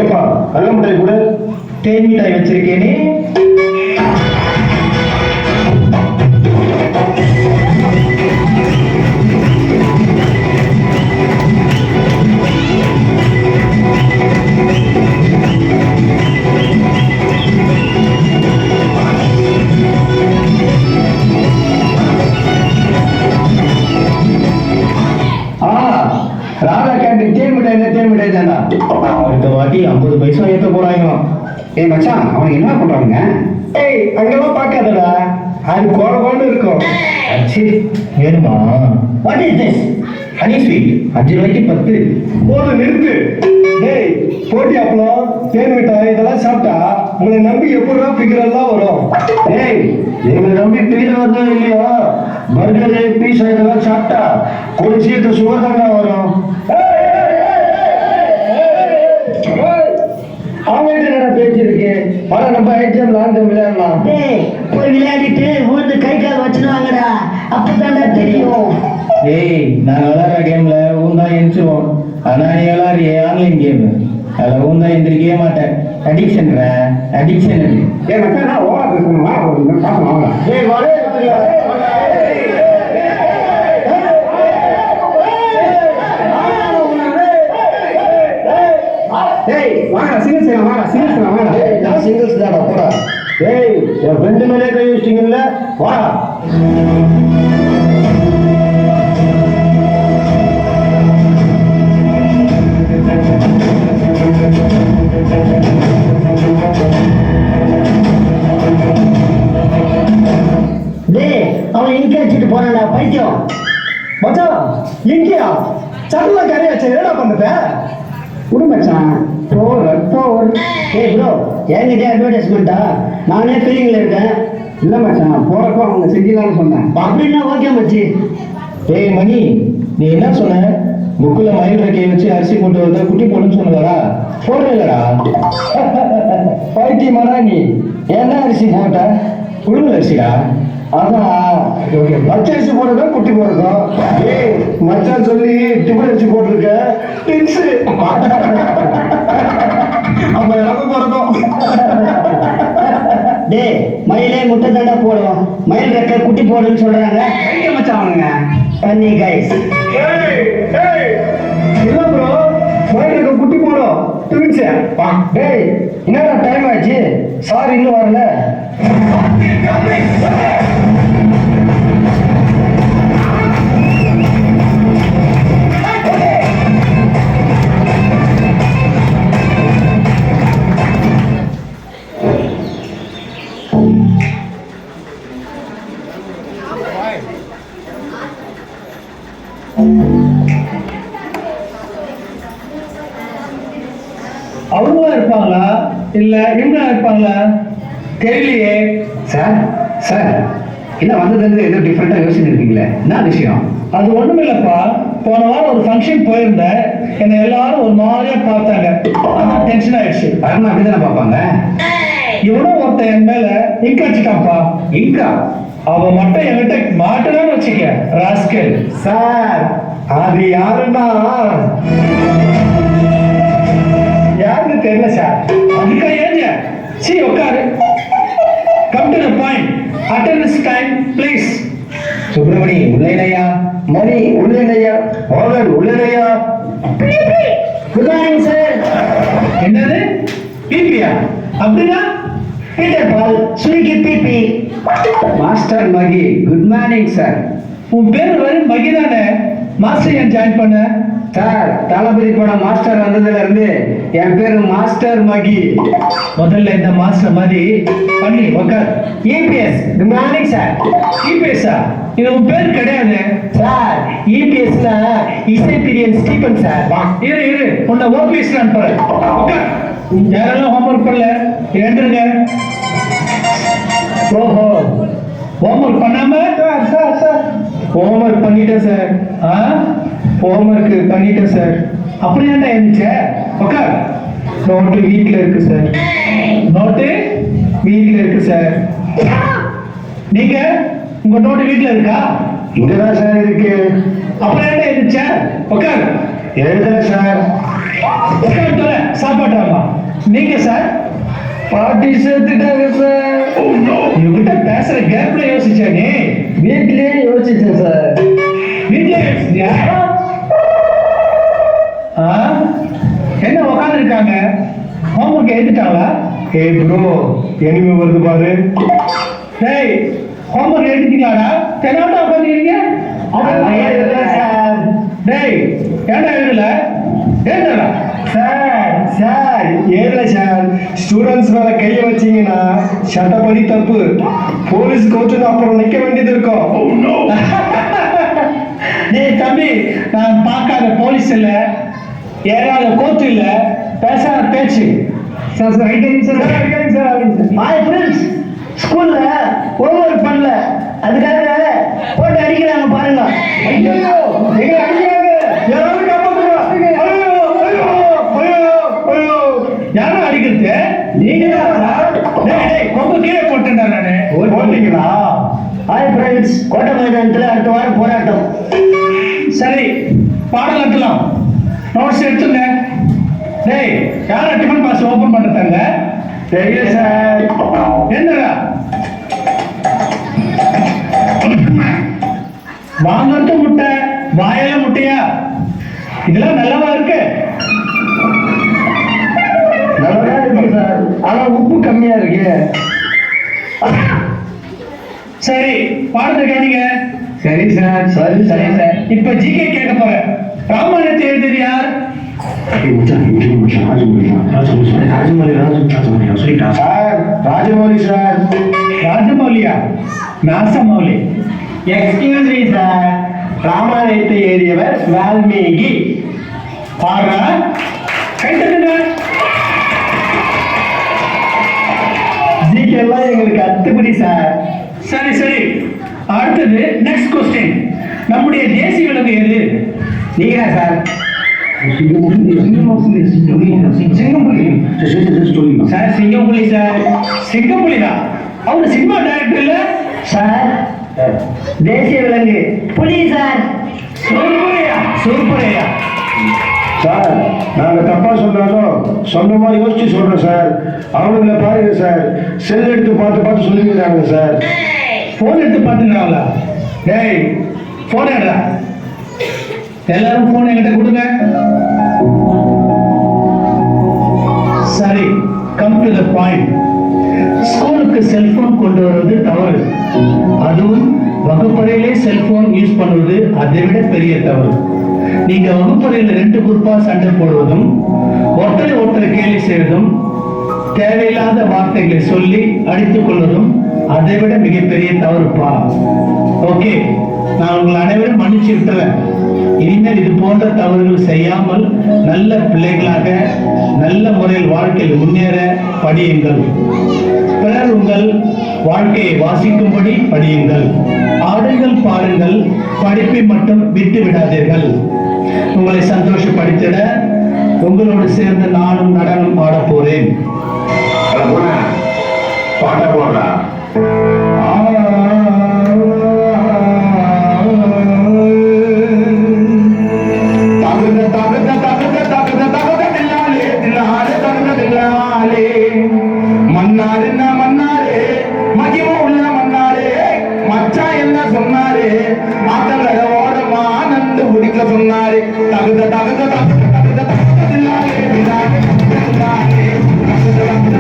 ஏப்பா கடல மிட்டாய் கூட தேன் மிட்டாய் வச்சிருக்கேனே. ராதா கேண்டீன் தேன் மிட்டாய் தான்டா. அடுத்த வாட்டி 50 பைசா ஏற்ற போறாங்க. ஏய் மச்சான், அவனுக்கு என்ன பண்றானுங்க? ஏய் அங்கெல்லாம் பார்க்காதடா, அது கோலகோன்னு இருக்கும். சரி வேணுமா? What is this? Honey sweet 5 ரூபாய்க்கு 10. போது நிறுத்து. டேய் போட்டி அப்பளம் தேன் மிட்டாய் இதெல்லாம் சாப்பிட்டா உங்களை நம்பி எப்படா ஃபிகர் எல்லாம் வரும்? டேய் எங்களை நம்பி ஃபிகர் வருதோ இல்லையோ, பர்கரு பீஸா இதெல்லாம் சாப்பிட்டா ஒரு சீட்டு சுகர் தாங்க வரும். அவங்கள்ட்ட பேச்சிருக்கு. ஆனா நம்ம எக்ஸாம் லாங் விளையாடலாம். போய் விளையாடிட்டு ஊந்து கை கால் வச்சுருவாங்கடா, அப்பதான்டா தெரியும். ஏய் நான் விளையாடுற கேம்ல ஊந்தா எந்திரிச்சுவோம். ஆனா நீ விளையாடுறிய ஆன்லைன் கேம், அதில் ஊந்தா எந்திரிக்கவே மாட்டேன். Addiction addiction. ஏன் மக்கா நான் ஓவரா பேசணுமா? பார்க்கலாம் வாங்க. ஏய் வரே ஏய் வாங்க சிங்கிள்ஸ் வாங்க. நான் சிங்கிள்ஸ் தாடா போடா. ஏய் என் ஃப்ரெண்டு மேலே கை வச்சிட்டீங்கல்ல, வா. டேய் அவன் இங்க வச்சுட்டு போனாடா பைத்தியம். மச்சான் எங்கேயா சடல கரையாச்சு, என்னடா பண்ணுற? விடு மச்சான். ஏய் ப்ரோ, என்கிட்ட அட்வர்டைஸ்மெண்ட்டா? நானே ஃபீலிங்ல இருக்கேன். இல்லை மச்சான், போறப்போ அவங்க செஞ்சிடலாம்னு சொன்னேன். அப்படின்னா ஓகே மச்சி. ஏய் மணி, நீ என்ன சொன்ன? புக்கில் மயில் ரெக்கையை வச்சு அரிசி போட்டு வந்தா குட்டி போடுன்னு சொன்னதாடா? போடலடா. பைத்தியமாடா நீ. என்ன அரிசி போட்ட? புழுங்கல் அரிசிடா. அதான் பச்சை அரிசி போடுறதா குட்டி போடுறதா? ஏய் மச்சான் சொல்லி டிபன் அரிசி போட்டிருக்க. டிப்ஸ் அப்ப எனக்கு பிறக்கும். டேய் மயிலே முட்டை தண்டா போடுவோம், மயில் ரெக்க குட்டி போடுன்னு சொல்றாங்க. மச்சான் அவனுங்க பண்ணி கைஸ். இல்ல ப்ரோ, மயிலுக்கு குட்டி போடும் ட்வின்ஸ். டேய் என்னடா டைம் ஆச்சு, சாரி இன்னும் வரல. அவங்களா இருப்பாங்களா இல்ல இவங்களா இருப்பாங்களா தெரியலையே. சார் சார் என்ன வந்ததுலேருந்து ஏதோ டிஃப்ரெண்டாக யோசிச்சு இருக்கீங்களே, என்ன விஷயம்? அது ஒண்ணும் இல்லப்பா, போன வாரம் ஒரு ஃபங்க்ஷன் போயிருந்தேன். என்னை எல்லாரும் ஒரு மாதிரியா பார்த்தாங்க. அதான் டென்ஷன் ஆயிடுச்சு. வரணும் அப்படிதானே பார்ப்பாங்க. இவனும் ஒருத்தன் என் மேல இங்க வச்சுட்டான்ப்பா. இங்கா அவன் மட்டும் என்கிட்ட மாட்டணும்னு வச்சுக்க ராஸ்கல். சார் அது யாருன்னா யாருன்னு தெரியல சார். அதுக்கா ஏஞ்ச சி உட்காரு. Come to the point. Attendance time please. Subramani உள்ளேனையா, மணி உள்ளேனையா, மோகன் உள்ளேனையா. Good morning sir. என்னது பிபியா? அப்படின்னா பீட்டர் பால் சுருக்கி பிபி. மாஸ்டர் மகி குட் மார்னிங் சார். உன் பேர் வரும் மகிதானே, மாஸ்டர் ஏன் ஜாயின் பண்ண? சார் தளபதி படம் மாஸ்டர் வந்ததுல இருந்து என் பேரு மாஸ்டர் மகி. முதல்ல இந்த மாஸ்டர் மாதிரி பண்ணி உட்கார். EPS good morning sir. இபிஎஸ்ஆ? இது உன் பேர் கிடையாது சார். இபிஎஸ்னா இசைப்பிரியன் ஸ்டீபன் சார். இரு உன்னை ஓபிஎஸ் அனுப்புறேன். உட்கார். யாரெல்லாம் ஹோம்ஒர்க் பண்ணல ஏண்டுங்க. ஓஹோ, ஹோம்ஒர்க் பண்ணாம? சார் ஹோம்ஒர்க் பண்ணிட்டேன் சார். ஹோம்ஒர்க் பண்ணிட்டேன் சார். அப்படி ஏன்டா இருந்துச்சு? உட்கார். நோட்டு வீட்டில் இருக்கு சார். நோட்டு வீட்டில் இருக்கு சார். நீங்க உங்க நோட்டு வீட்டில் இருக்கா? இங்கதான் சார் இருக்கு. அப்புறம் என்ன இருந்துச்சு? உட்கார். எழுதுறேன் சார். உட்கார். சாப்பிட்டு காப்பாற்றாமா நீங்க சார் பாட்டி சேர்த்துட்டாங்க சார். இவங்கிட்ட பேசுற கேப்ல யோசிச்சா நீ வீட்லயே யோசிச்சேன் சார். வீட்டுல யோசிச்சியா ஆ? என்ன உட்காந்து இருக்காங்க ஹோம்ஒர்க் எழுதிட்டாங்களா ஏய் ப்ரோ, எனிமே வருது பாரு. டேய் ஹோம்ஒர்க் எழுதிட்டீங்களாடா தெனாவட்டா உட்காந்துக்கிறீங்க சார் டேய் ஏன்டா எழுதல எழுதல சார் சார் ஏறல சார். ஸ்டூடெண்ட்ஸ் மேல கைய வச்சீங்கன்னா சட்டப்படி தப்பு. போலீஸ் கோர்ட்டு அப்புறம் நிக்க வேண்டியது இருக்கும். டேய் தம்பி, நான் பார்க்காத போலீஸ் இல்ல, ஏறாத கோர்ட் இல்ல, பேசாத பேச்சு. Sir sir ID sir ID sir ID sir. My friends ஸ்கூல்ல ஹோம்ஒர்க் பண்ணல, அதுக்காக போட்டு அடிக்கிறாங்க பாருங்க. ஐயோ எங்க அடிக்கிறாங்க, யாராவது காப்பாத்துங்க. ஐயோ ஐயோ ஐயோ ஐயோ. யாரும் அடிக்கிறது நீங்க தான் சார். டேய் டேய் கொம்பு கீழே போட்டுட்டா நானு போட்டீங்களா? ஹாய் ஃப்ரெண்ட்ஸ், கோட்டை மைதானத்தில் அடுத்த வாரம் போராட்டம். சரி பாடம் நடத்தலாம், நோட்ஸ் எடுத்துங்க. டேய் யாரா டிஃபன் பாக்ஸ் ஓபன் பண்ணிட்டாங்க? தெரியல சார். என்னடா வாங்கறது முட்டை, வாயில முட்டையா? இதெல்லாம் நல்லவா இருக்கு? நல்லா இருக்கு சார், ஆனா உப்பு கம்மியா இருக்கு. சரி பாடத்தை கவனிங்க. சரி சார். சரி சரி சார், இப்ப ஜிகே கேட்க போறேன். ராமாயணத்தை எழுதியது யார்? Sir Rajamouli sir. ராஜமௌலியா? நாசமௌலி. எக்ஸ்கியூஸ் மீ சார், ராமாயணத்தை எழுதியவர் வால்மீகி. பாருங்க கை தட்டுங்க. ஜிகேலாம் எங்களுக்கு அத்துப்படி சார். சரி சரி, அடுத்தது நெக்ஸ்ட் கொஸ்டின். நம்முடைய தேசிய விலங்கு எது? நீங்களா சார்? Sir Singampuli sir. சிங்கப்புலிதா? அவரு சினிமா டைரக்டர் இல்ல சார் தேசிய விலங்கு புலி சார். சூப்பரையா சூப்பரையா. சார் நாங்க தப்பா சொன்னாலும் சொந்தமா யோசிச்சு சொல்றோம் சார். அவங்கள பாருங்க சார், செல் எடுத்து பார்த்து பார்த்து சொல்லிக்கிறாங்க சார். போன் எடுத்து பாத்துக்கிறாங்களா? டேய் போன் எடுறா, எல்லாரும் போன் என்கிட்ட கொடுங்க. சரி, கம் டு த பாயிண்ட். ஸ்கூலுக்கு செல்போன் கொண்டு வருவது தவறு, அதுவும் வகுப்பறையிலே செல்போன் யூஸ் பண்ணுவது அதை விட பெரிய தவறு. நீங்க வகுப்பறையில் 2 குரூப்பா சண்டை போடுவதும், ஒருத்தரை கேலி செய்வதும், தேவையில்லாத வார்த்தைகளை சொல்லி அடித்துக் கொள்வதும் அதை விட மிகப்பெரிய தவறுப்பா. ஓகே, நான் உங்களை அனைவரும் மன்னிச்சு விட்டுறேன். இனிமேல் இது போன்ற தவறுகள் செய்யாமல் நல்ல பிள்ளைகளாக நல்ல முறையில் வாழ்க்கையில் முன்னேற படியுங்கள். பிறர் உங்கள் வாழ்க்கையை வாசிக்கும்படி படியுங்கள். ஆடுங்கள், பாடுங்கள், படிப்பை மட்டும் விட்டு விடாதீர்கள். உங்களை சந்தோஷப்படுத்திட உங்களோடு சேர்ந்து நானும் நடனம் ஆட போறேன். பாட்ட போடுறா. மன்னாரு மன்னாரு மகிம உள்ள மன்னாரு மச்சா என்ன சொன்னாரு, மாத்தல ஓடமா நந்து குடிக்க சொன்னாரு. தகுத தகுத தகுத தகுத தகுதில்லாலே விடாதே விடாதே தகுத